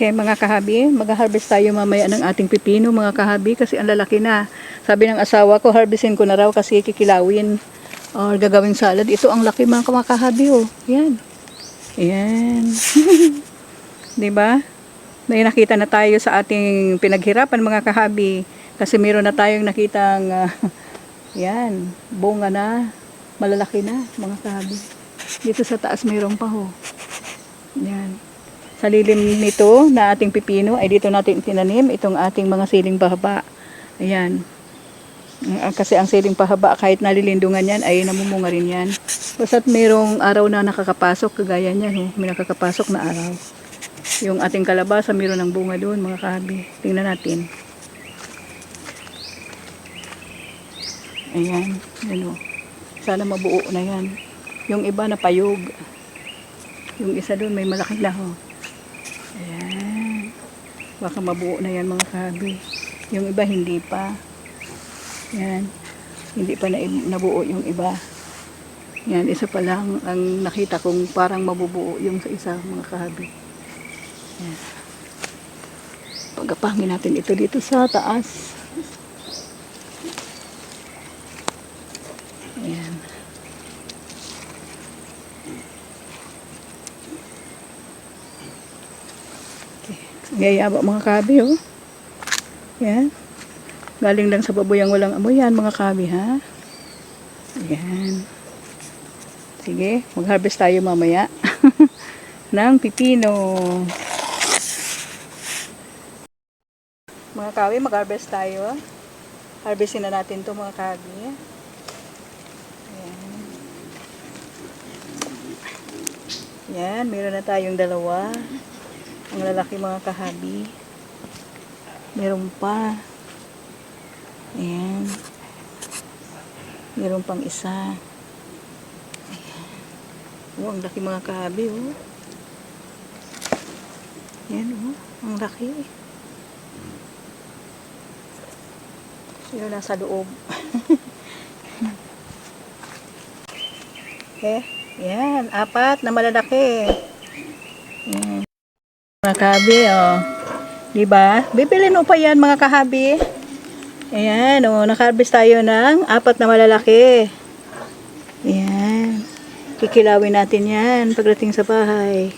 Okay mga kahabi, mag-harvest tayo mamaya ng ating pipino mga kahabi kasi ang lalaki na. Sabi ng asawa ko, harvestin ko na raw kasi kikilawin or gagawing salad. Ito ang laki mga kahabi oh. Yan. Yan. 'Di ba? May nakita na tayo sa ating pinaghirapan mga kahabi kasi meron na tayong nakitang yan, bunga na, malalaki na mga kahabi. Dito sa taas mayroon pa ho. Yan. Sa lilim nito na ating pipino ay dito natin tinanim itong ating mga siling pahaba. Ayan. Kasi ang siling pahaba kahit nalilindungan yan ay namumunga rin yan. Basta't mayroong araw na nakakapasok kagaya niyan. Oh. May nakakapasok na araw. Yung ating kalabasa mayroon ng bunga doon mga kahabi. Tingnan natin. Ayan. Yan, oh. Sana mabuo na yan. Yung iba na payog. Yung isa doon may malaki na ho. Ayan. Baka mabuo na yan mga kahabi. Yung iba hindi pa. Yan. Hindi pa nabuo yung iba. Yan. Isa pa lang ang nakita kong parang mabubuo yung sa isa mga kahabi. Yan. Pagapangin natin ito dito sa taas. Ayan. Ngayaba mga kabi oh. Yan. Galing lang sa baboy ang walang amoy yan mga kabi ha. Yan. Sige, mag-harvest tayo mamaya ng pipino. Mga kabi, mag-harvest tayo. Harvestin na natin to mga kabi. Yan. Yan, meron na tayong dalawa. Ang lalaki mga kahabi. Meron pa. Ayan. Meron pang isa. Ayan. Oh, ang laki mga kahabi oh. Ayan oh, ang laki. Yun nasa loob. Okay. Ayan, apat na malalaki. Ayan. Mga kahabi, oh. Diba? Bibilin mo pa yan, mga kahabi. Ayan, oh. Naka-harvest tayo ng apat na malalaki. Ayan. Kikilawin natin yan pagdating sa bahay.